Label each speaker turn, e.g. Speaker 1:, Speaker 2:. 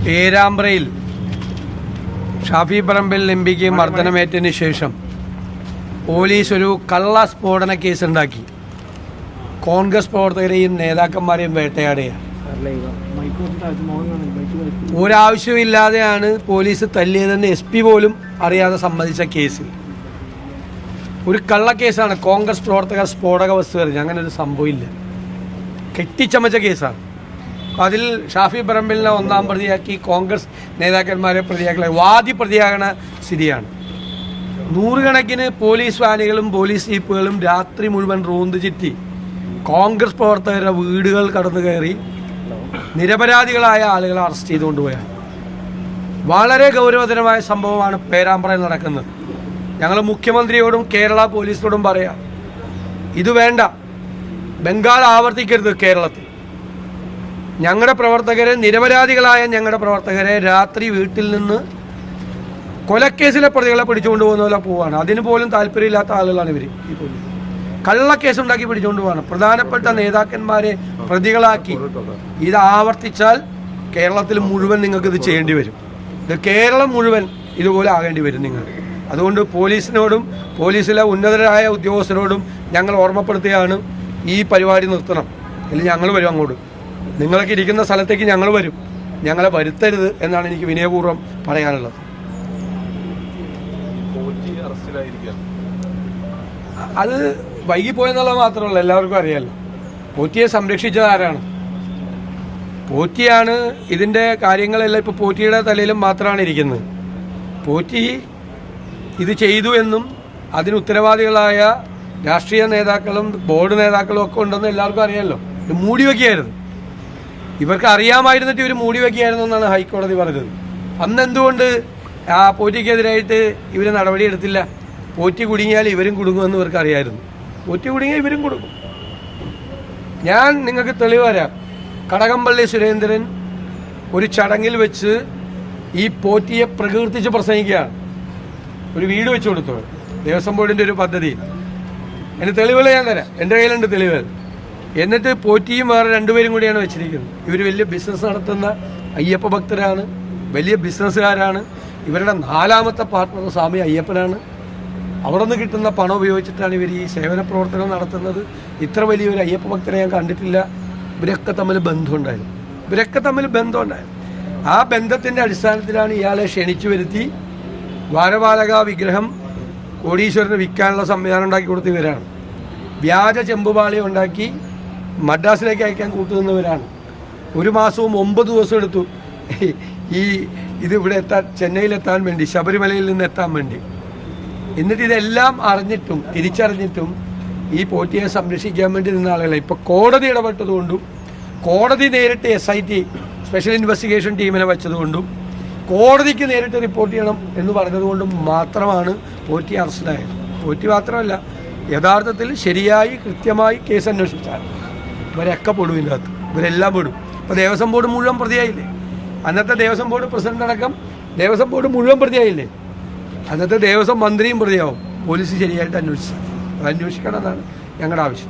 Speaker 1: പേരാമ്പ്രയിൽ ഷാഫി പറമ്പിൽ എംപിക്ക് മർദ്ദനമേറ്റതിന് ശേഷം പോലീസ് ഒരു കള്ള സ്ഫോടന കേസുണ്ടാക്കി കോൺഗ്രസ് പ്രവർത്തകരെയും നേതാക്കന്മാരെയും വേട്ടയാടുകയാണ്. ഒരാവശ്യമില്ലാതെയാണ് പോലീസ് തല്ലിയതെന്ന് SP പോലും അറിയാതെ സമ്മതിച്ച കേസിൽ ഒരു കള്ളക്കേസാണ്. കോൺഗ്രസ് പ്രവർത്തകർ സ്ഫോടക വസ്തു എറിഞ്ഞു, അങ്ങനെ ഒരു സംഭവമില്ല. കെട്ടിച്ചമച്ച കേസാണ്. അതിൽ ഷാഫി പറമ്പിലിനെ ഒന്നാം പ്രതിയാക്കി കോൺഗ്രസ് നേതാക്കന്മാരെ പ്രതിയാക്കി വാദി പ്രതിയാകണ സ്ഥിതിയാണ്. നൂറുകണക്കിന് പോലീസ് വാനുകളും പോലീസ് ജീപ്പുകളും രാത്രി മുഴുവൻ റോന്ത് ചുറ്റി കോൺഗ്രസ് പ്രവർത്തകരുടെ വീടുകൾ കടന്നു കയറി നിരപരാധികളായ ആളുകളെ അറസ്റ്റ് ചെയ്തുകൊണ്ടുപോയാണ്. വളരെ ഗൗരവതരമായ സംഭവമാണ് പേരാമ്പ്രയിൽ നടക്കുന്നത്. ഞങ്ങൾ മുഖ്യമന്ത്രിയോടും കേരള പോലീസിനോടും പറയാം, ഇത് വേണ്ട, ബംഗാൾ ആവർത്തിക്കരുത്. കേരളത്തിൽ ഞങ്ങളുടെ പ്രവർത്തകരെ, നിരപരാധികളായ ഞങ്ങളുടെ പ്രവർത്തകരെ രാത്രി വീട്ടിൽ നിന്ന് കൊലക്കേസിലെ പ്രതികളെ പിടിച്ചുകൊണ്ട് പോകുന്ന പോലെ പോവാണ്. അതിന് പോലും താല്പര്യമില്ലാത്ത ആളുകളാണ് ഇവർ. ഈ പോലീസ് കള്ളക്കേസുണ്ടാക്കി പിടിച്ചുകൊണ്ട് പോവാണ്. പ്രധാനപ്പെട്ട നേതാക്കന്മാരെ പ്രതികളാക്കി. ഇത് ആവർത്തിച്ചാൽ കേരളത്തിൽ മുഴുവൻ നിങ്ങൾക്ക് ഇത് ചെയ്യേണ്ടി വരും. ഇത് കേരളം മുഴുവൻ ഇതുപോലെ ആകേണ്ടി വരും നിങ്ങൾ. അതുകൊണ്ട് പോലീസിനോടും പോലീസിലെ ഉന്നതരായ ഉദ്യോഗസ്ഥരോടും ഞങ്ങൾ ഓർമ്മപ്പെടുത്തുകയാണ്, ഈ പരിപാടി നിർത്തണം. അല്ലെങ്കിൽ ഞങ്ങൾ വരും അങ്ങോട്ട്. നിങ്ങളൊക്കെ ഇരിക്കുന്ന സ്ഥലത്തേക്ക് ഞങ്ങൾ വരും. ഞങ്ങളെ വരുത്തരുത് എന്നാണ് എനിക്ക് വിനയപൂർവ്വം പറയാനുള്ളത്. അത് വൈകിപ്പോയെന്നുള്ളത് മാത്രമല്ല, എല്ലാവർക്കും അറിയാമല്ലോ. പോറ്റിയെ സംരക്ഷിച്ചത് ആരാണ്? പോറ്റിയാണ്. ഇതിൻ്റെ കാര്യങ്ങളെല്ലാം ഇപ്പോൾ പോറ്റിയുടെ തലയിലും മാത്രമാണ് ഇരിക്കുന്നത്. പോറ്റി ഇത് ചെയ്തു എന്നും അതിന് ഉത്തരവാദികളായ രാഷ്ട്രീയ നേതാക്കളും ബോർഡ് നേതാക്കളും ഒക്കെ ഉണ്ടെന്ന് എല്ലാവർക്കും അറിയാമല്ലോ. ഇത് മൂടി വയ്ക്കുകയായിരുന്നു. ഇവർക്ക് അറിയാമായിരുന്നിട്ട് ഇവർ മൂടി വയ്ക്കുകയായിരുന്നു എന്നാണ് ഹൈക്കോടതി പറഞ്ഞത്. അന്ന് എന്തുകൊണ്ട് ആ പോറ്റിക്കെതിരായിട്ട് ഇവർ നടപടിയെടുത്തില്ല? പോറ്റി കുടുങ്ങിയാൽ ഇവരും കുടുങ്ങുമെന്ന് ഇവർക്ക് അറിയായിരുന്നു. പോറ്റി കുടുങ്ങിയാൽ ഇവരും കുടുങ്ങും. ഞാൻ നിങ്ങൾക്ക് തെളിവ് തരാം. കടകംപള്ളി സുരേന്ദ്രൻ ഒരു ചടങ്ങിൽ വെച്ച് ഈ പോറ്റിയെ പ്രകീർത്തിച്ച് പ്രസംഗിക്കുകയാണ്. ഒരു വീട് വെച്ച് കൊടുത്തു ദേവസ്വം ബോർഡിൻ്റെ ഒരു പദ്ധതി. എൻ്റെ തെളിവുകൾ ഞാൻ തരാം, എൻ്റെ കയ്യിലുണ്ട് തെളിവുകൾ. എന്നിട്ട് പോറ്റിയും വേറെ രണ്ടുപേരും കൂടിയാണ് വെച്ചിരിക്കുന്നത്. ഇവർ വലിയ ബിസിനസ് നടത്തുന്ന അയ്യപ്പ ഭക്തരാണ്, വലിയ ബിസിനസ്സുകാരാണ്. ഇവരുടെ 4ാമത്തെ പാർട്ട്ണർ സ്വാമി അയ്യപ്പനാണ്. അവിടെ നിന്ന് കിട്ടുന്ന പണം ഉപയോഗിച്ചിട്ടാണ് ഇവർ ഈ സേവന പ്രവർത്തനം നടത്തുന്നത്. ഇത്ര വലിയൊരു അയ്യപ്പ ഭക്തരെ ഞാൻ കണ്ടിട്ടില്ല. ഇവരൊക്കെ തമ്മിൽ ബന്ധമുണ്ടായിരുന്നു. ആ ബന്ധത്തിൻ്റെ അടിസ്ഥാനത്തിലാണ് ഇയാളെ ക്ഷണിച്ചു വരുത്തി ദ്വാരപാലക വിഗ്രഹം കോടീശ്വരന് വിൽക്കാനുള്ള സംവിധാനം ഉണ്ടാക്കി കൊടുത്ത ഇവരാണ്. വ്യാജ ചെമ്പുപാളി ഉണ്ടാക്കി മദ്രാസിലേക്ക് അയക്കാൻ കൂട്ടുനിന്നവരാണ്. 1 മാസവും 9 ദിവസം എടുത്തു ഇത് ഇവിടെ എത്താൻ, ചെന്നൈയിലെത്താൻ വേണ്ടി, ശബരിമലയിൽ നിന്ന് എത്താൻ വേണ്ടി. എന്നിട്ട് ഇതെല്ലാം അറിഞ്ഞിട്ടും തിരിച്ചറിഞ്ഞിട്ടും ഈ പോറ്റിയെ സംരക്ഷിക്കാൻ വേണ്ടി നിന്ന ആളുകളെ ഇപ്പോൾ കോടതി ഇടപെട്ടതുകൊണ്ടും കോടതി നേരിട്ട് SIT സ്പെഷ്യൽ ഇൻവെസ്റ്റിഗേഷൻ ടീമിനെ വെച്ചതുകൊണ്ടും കോടതിക്ക് നേരിട്ട് റിപ്പോർട്ട് ചെയ്യണം എന്ന് പറഞ്ഞതുകൊണ്ടും മാത്രമാണ് പോറ്റി അറസ്റ്റിലായത്. പോറ്റി മാത്രമല്ല, യഥാർത്ഥത്തിൽ ശരിയായി കൃത്യമായി കേസ് അന്വേഷിച്ചാൽ ഇവരൊക്കെ പെടും. ഇതിൻ്റെ അകത്ത് ഇവരെല്ലാം പെടും. ഇപ്പോൾ ദേവസ്വം ബോർഡ് മുഴുവൻ പ്രതിയായില്ലേ? അന്നത്തെ ദേവസ്വം ബോർഡ് പ്രസിഡന്റ് അടക്കം ദേവസ്വം ബോർഡ് മുഴുവൻ പ്രതിയായില്ലേ? അന്നത്തെ ദേവസ്വം മന്ത്രിയും പ്രതിയാവും പോലീസ് ശരിയായിട്ട് അന്വേഷിച്ചാൽ. അത് അന്വേഷിക്കണം എന്നാണ് ഞങ്ങളുടെ ആവശ്യം.